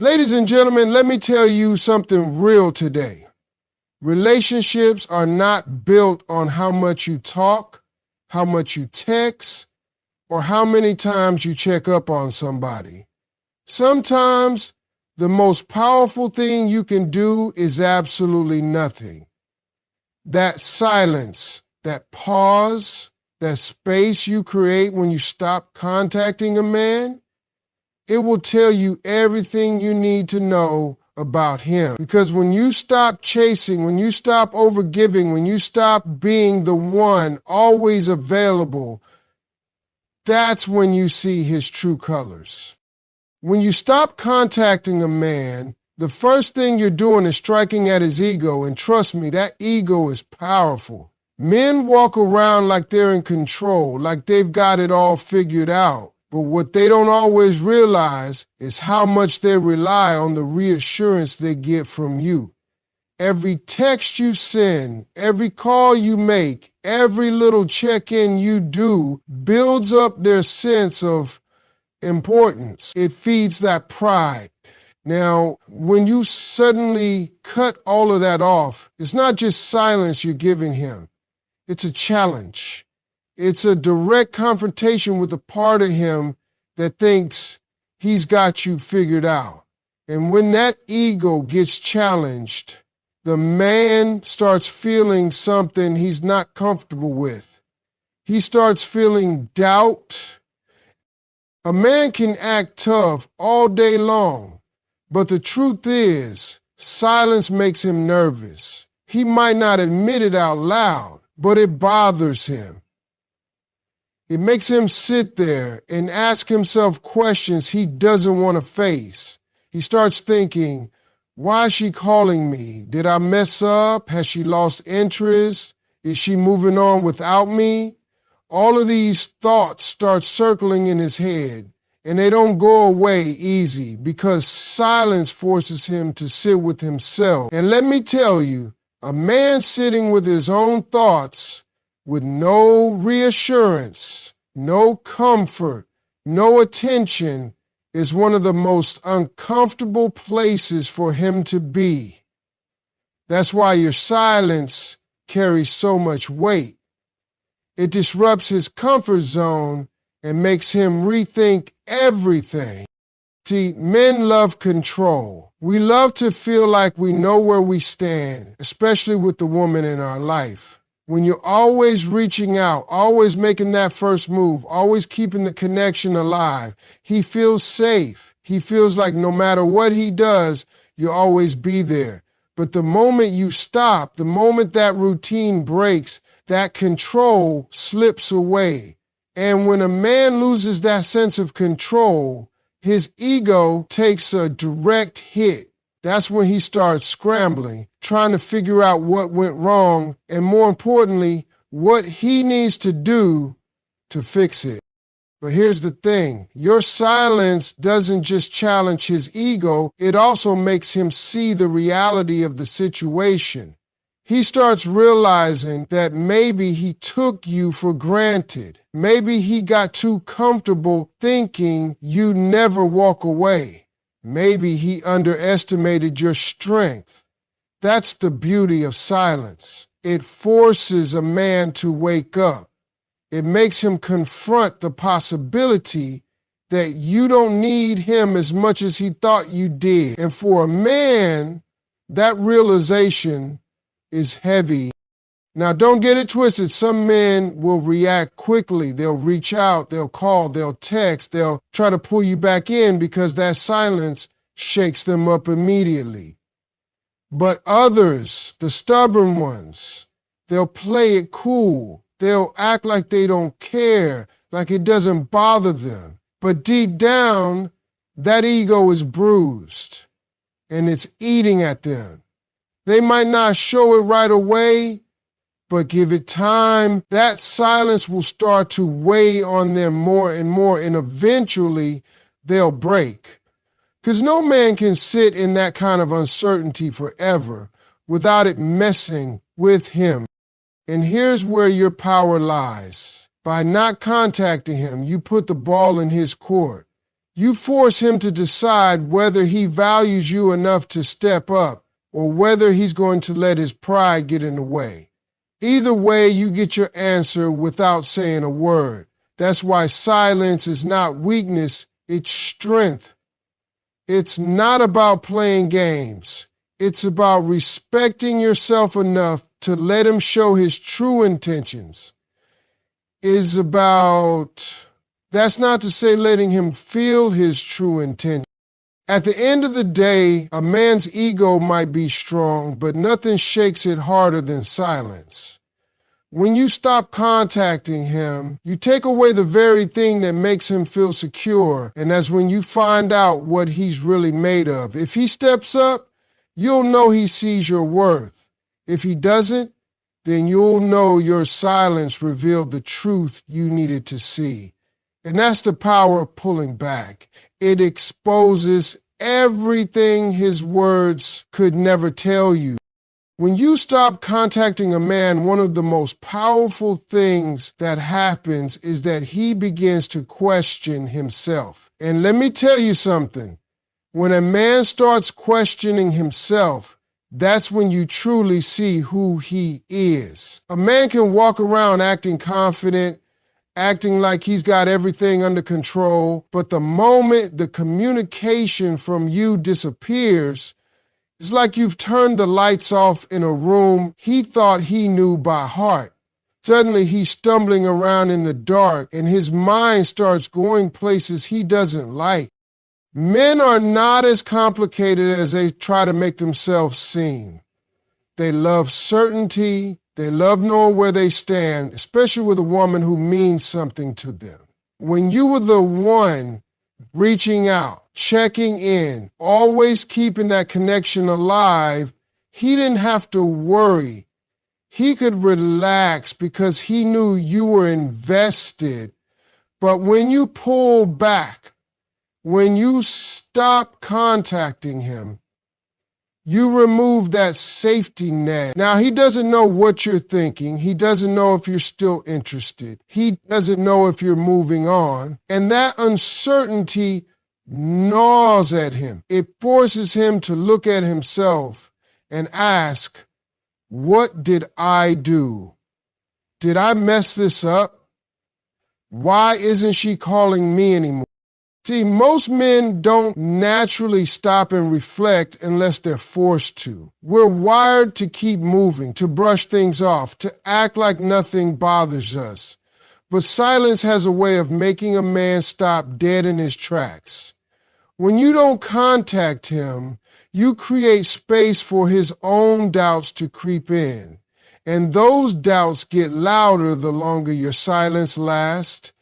Ladies and gentlemen, let me tell you something real today. Relationships are not built on how much you talk, how much you text, or how many times you check up on somebody. Sometimes the most powerful thing you can do is absolutely nothing. That silence, that pause, that space you create when you stop contacting a man, it will tell you everything you need to know about him. Because when you stop chasing, when you stop overgiving, when you stop being the one always available, that's when you see his true colors. When you stop contacting a man, the first thing you're doing is striking at his ego, and trust me, that ego is powerful. Men walk around like they're in control, like they've got it all figured out. But what they don't always realize is how much they rely on the reassurance they get from you. Every text you send, every call you make, every little check-in you do builds up their sense of importance. It feeds that pride. Now, when you suddenly cut all of that off, it's not just silence you're giving him. It's a challenge. It's a direct confrontation with a part of him that thinks he's got you figured out. And when that ego gets challenged, the man starts feeling something he's not comfortable with. He starts feeling doubt. A man can act tough all day long, but the truth is, silence makes him nervous. He might not admit it out loud, but it bothers him. It makes him sit there and ask himself questions he doesn't want to face. He starts thinking, why is she calling me? Did I mess up? Has she lost interest? Is she moving on without me? All of these thoughts start circling in his head, and they don't go away easy because silence forces him to sit with himself. And let me tell you, a man sitting with his own thoughts, with no reassurance, no comfort, no attention, is one of the most uncomfortable places for him to be. That's why your silence carries so much weight. It disrupts his comfort zone and makes him rethink everything. See, men love control. We love to feel like we know where we stand, especially with the woman in our life. When you're always reaching out, always making that first move, always keeping the connection alive, he feels safe. He feels like no matter what he does, you'll always be there. But the moment you stop, the moment that routine breaks, that control slips away. And when a man loses that sense of control, his ego takes a direct hit. That's when he starts scrambling, trying to figure out what went wrong, and more importantly, what he needs to do to fix it. But here's the thing, your silence doesn't just challenge his ego, it also makes him see the reality of the situation. He starts realizing that maybe he took you for granted. Maybe he got too comfortable thinking you'd never walk away. Maybe he underestimated your strength. That's the beauty of silence. It forces a man to wake up. It makes him confront the possibility that you don't need him as much as he thought you did. And for a man, that realization is heavy. Now, don't get it twisted. Some men will react quickly. They'll reach out, they'll call, they'll text, they'll try to pull you back in because that silence shakes them up immediately. But others, the stubborn ones, they'll play it cool. They'll act like they don't care, like it doesn't bother them. But deep down, that ego is bruised and it's eating at them. They might not show it right away, but give it time. That silence will start to weigh on them more and more, and eventually they'll break. Because no man can sit in that kind of uncertainty forever without it messing with him. And here's where your power lies. By not contacting him, you put the ball in his court. You force him to decide whether he values you enough to step up or whether he's going to let his pride get in the way. Either way, you get your answer without saying a word. That's why silence is not weakness, it's strength. It's not about playing games. It's about respecting yourself enough to let him show his true intentions. That's not to say letting him feel his true intention. At the end of the day, a man's ego might be strong, but nothing shakes it harder than silence. When you stop contacting him, you take away the very thing that makes him feel secure, and that's when you find out what he's really made of. If he steps up, you'll know he sees your worth. If he doesn't, then you'll know your silence revealed the truth you needed to see. And that's the power of pulling back. It exposes everything his words could never tell you. When you stop contacting a man, one of the most powerful things that happens is that he begins to question himself. And let me tell you something. When a man starts questioning himself, that's when you truly see who he is. A man can walk around acting confident, acting like he's got everything under control, but the moment the communication from you disappears, it's like you've turned the lights off in a room he thought he knew by heart. Suddenly he's stumbling around in the dark and his mind starts going places he doesn't like. Men are not as complicated as they try to make themselves seem. They love certainty. They love knowing where they stand, especially with a woman who means something to them. When you were the one reaching out, checking in, always keeping that connection alive, he didn't have to worry. He could relax because he knew you were invested. But when you pull back, when you stop contacting him, you remove that safety net. Now, he doesn't know what you're thinking. He doesn't know if you're still interested. He doesn't know if you're moving on. And that uncertainty gnaws at him. It forces him to look at himself and ask, what did I do? Did I mess this up? Why isn't she calling me anymore? See, most men don't naturally stop and reflect unless they're forced to. We're wired to keep moving, to brush things off, to act like nothing bothers us. But silence has a way of making a man stop dead in his tracks. When you don't contact him, you create space for his own doubts to creep in. And those doubts get louder the longer your silence lasts.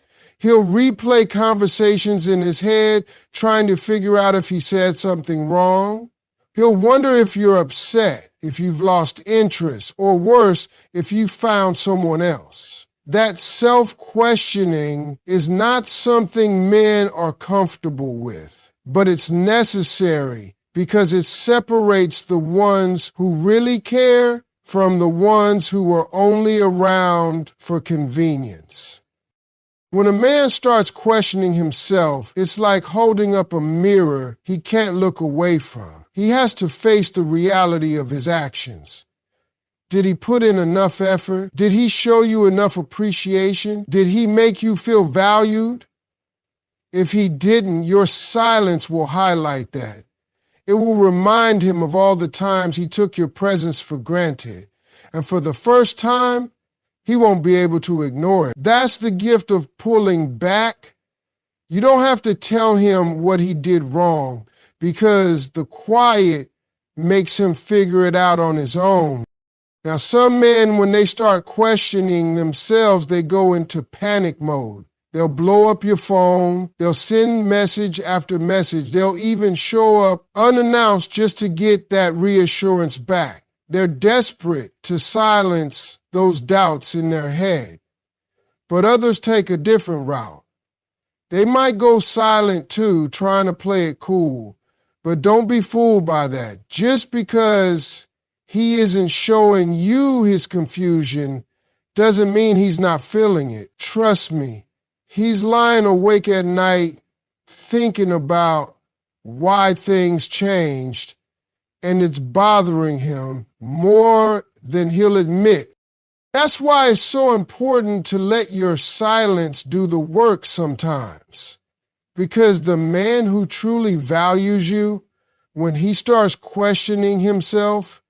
He'll replay conversations in his head, trying to figure out if he said something wrong. He'll wonder if you're upset, if you've lost interest, or worse, if you found someone else. That self-questioning is not something men are comfortable with, but it's necessary because it separates the ones who really care from the ones who are only around for convenience. When a man starts questioning himself, it's like holding up a mirror he can't look away from. He has to face the reality of his actions. Did he put in enough effort? Did he show you enough appreciation? Did he make you feel valued? If he didn't, your silence will highlight that. It will remind him of all the times he took your presence for granted. And for the first time, he won't be able to ignore it. That's the gift of pulling back. You don't have to tell him what he did wrong because the quiet makes him figure it out on his own. Now, some men, when they start questioning themselves, they go into panic mode. They'll blow up your phone. They'll send message after message. They'll even show up unannounced just to get that reassurance back. They're desperate to silence those doubts in their head. But others take a different route. They might go silent too, trying to play it cool. But don't be fooled by that. Just because he isn't showing you his confusion doesn't mean he's not feeling it. Trust me, he's lying awake at night thinking about why things changed, and it's bothering him more than he'll admit. That's why it's so important to let your silence do the work sometimes. Because the man who truly values you, when he starts questioning himself,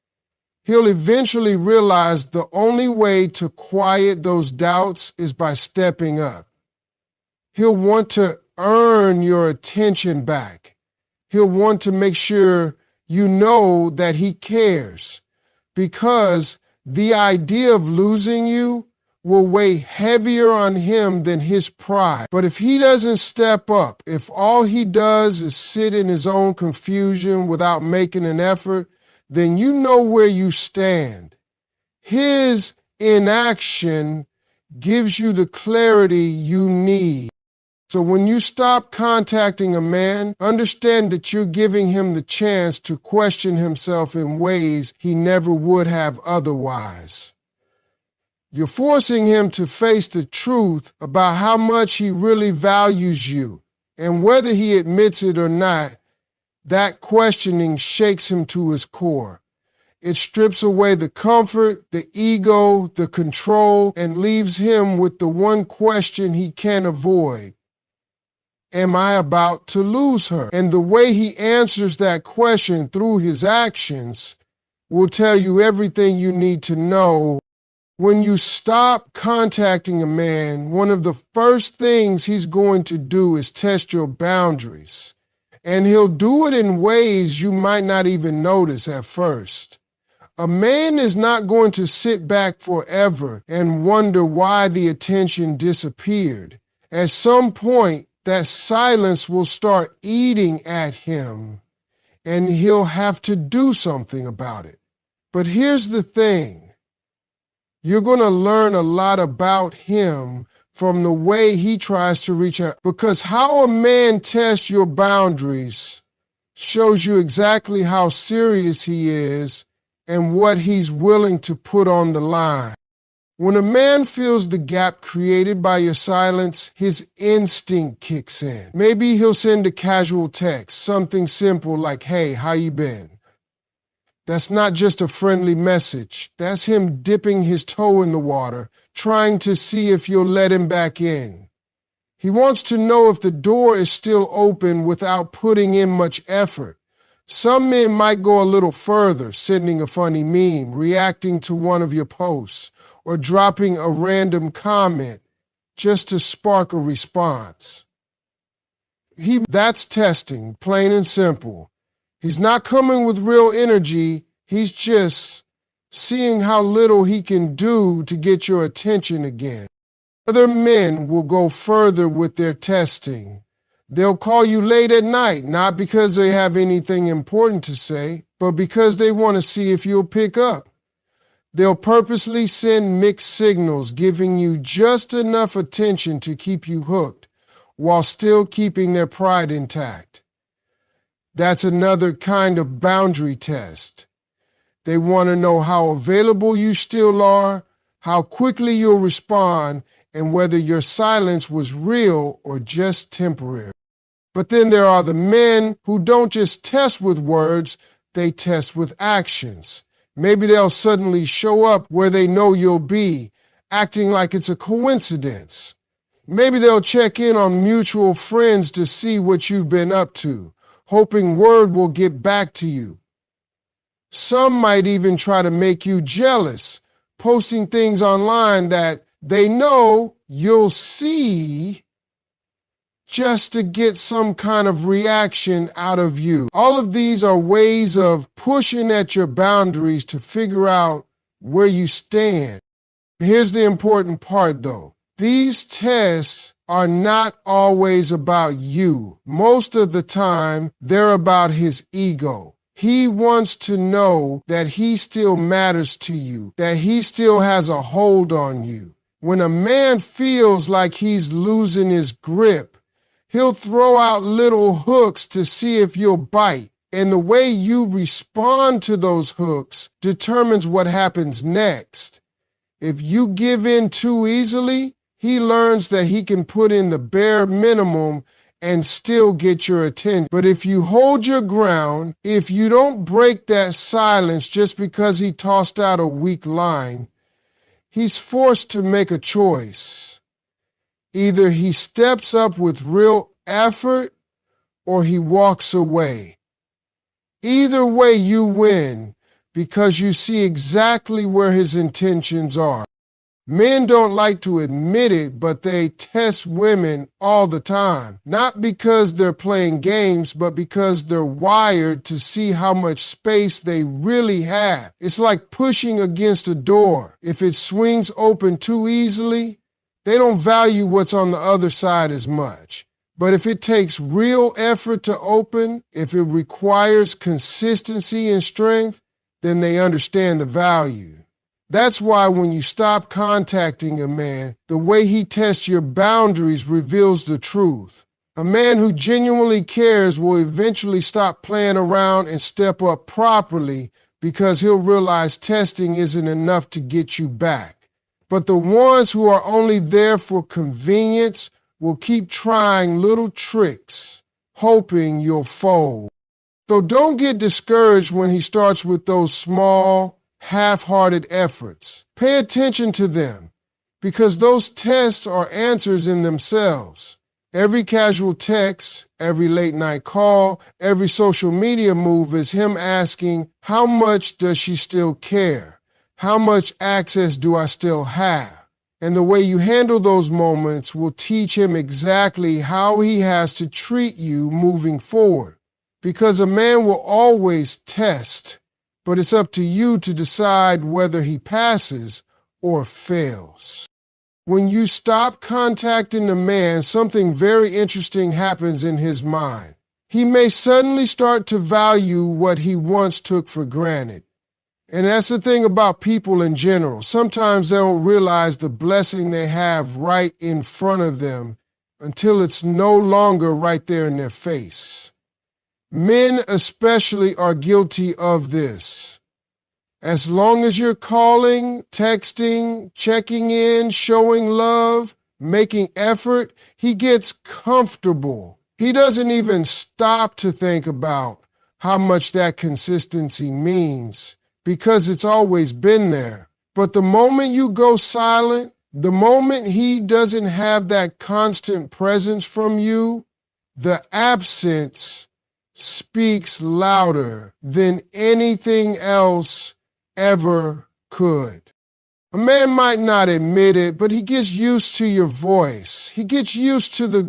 he'll eventually realize the only way to quiet those doubts is by stepping up. He'll want to earn your attention back. He'll want to make sure you know that he cares, because the idea of losing you will weigh heavier on him than his pride. But if he doesn't step up, if all he does is sit in his own confusion without making an effort, then you know where you stand. His inaction gives you the clarity you need. So when you stop contacting a man, understand that you're giving him the chance to question himself in ways he never would have otherwise. You're forcing him to face the truth about how much he really values you. And whether he admits it or not, that questioning shakes him to his core. It strips away the comfort, the ego, the control, and leaves him with the one question he can't avoid. Am I about to lose her? And the way he answers that question through his actions will tell you everything you need to know. When you stop contacting a man, one of the first things he's going to do is test your boundaries. And he'll do it in ways you might not even notice at first. A man is not going to sit back forever and wonder why the attention disappeared. At some point, that silence will start eating at him, and he'll have to do something about it. But here's the thing. You're going to learn a lot about him from the way he tries to reach out, because how a man tests your boundaries shows you exactly how serious he is and what he's willing to put on the line. When a man feels the gap created by your silence, his instinct kicks in. Maybe he'll send a casual text, something simple like, "Hey, how you been?" That's not just a friendly message. That's him dipping his toe in the water, trying to see if you'll let him back in. He wants to know if the door is still open without putting in much effort. Some men might go a little further, sending a funny meme, reacting to one of your posts, or dropping a random comment just to spark a response. That's testing, plain and simple. He's not coming with real energy. He's just seeing how little he can do to get your attention again. Other men will go further with their testing. They'll call you late at night, not because they have anything important to say, but because they want to see if you'll pick up. They'll purposely send mixed signals, giving you just enough attention to keep you hooked, while still keeping their pride intact. That's another kind of boundary test. They want to know how available you still are, how quickly you'll respond, and whether your silence was real or just temporary. But then there are the men who don't just test with words, they test with actions. Maybe they'll suddenly show up where they know you'll be, acting like it's a coincidence. Maybe they'll check in on mutual friends to see what you've been up to, hoping word will get back to you. Some might even try to make you jealous, posting things online that they know you'll see just to get some kind of reaction out of you. All of these are ways of pushing at your boundaries to figure out where you stand. Here's the important part though. These tests are not always about you. Most of the time, they're about his ego. He wants to know that he still matters to you, that he still has a hold on you. When a man feels like he's losing his grip, he'll throw out little hooks to see if you'll bite. And the way you respond to those hooks determines what happens next. If you give in too easily, he learns that he can put in the bare minimum and still get your attention. But if you hold your ground, if you don't break that silence just because he tossed out a weak line, he's forced to make a choice. Either he steps up with real effort or he walks away. Either way, you win because you see exactly where his intentions are. Men don't like to admit it, but they test women all the time. Not because they're playing games, but because they're wired to see how much space they really have. It's like pushing against a door. If it swings open too easily, they don't value what's on the other side as much. But if it takes real effort to open, if it requires consistency and strength, then they understand the value. That's why when you stop contacting a man, the way he tests your boundaries reveals the truth. A man who genuinely cares will eventually stop playing around and step up properly because he'll realize testing isn't enough to get you back. But the ones who are only there for convenience will keep trying little tricks, hoping you'll fold. So don't get discouraged when he starts with those small, half-hearted efforts. Pay attention to them, because those tests are answers in themselves. Every casual text, every late-night call, every social media move is him asking, how much does she still care? How much access do I still have? And the way you handle those moments will teach him exactly how he has to treat you moving forward. Because a man will always test, but it's up to you to decide whether he passes or fails. When you stop contacting the man, something very interesting happens in his mind. He may suddenly start to value what he once took for granted. And that's the thing about people in general. Sometimes they don't realize the blessing they have right in front of them until it's no longer right there in their face. Men especially are guilty of this. As long as you're calling, texting, checking in, showing love, making effort, he gets comfortable. He doesn't even stop to think about how much that consistency means, because it's always been there. But the moment you go silent, the moment he doesn't have that constant presence from you, the absence speaks louder than anything else ever could. A man might not admit it, but he gets used to your voice. He gets used to the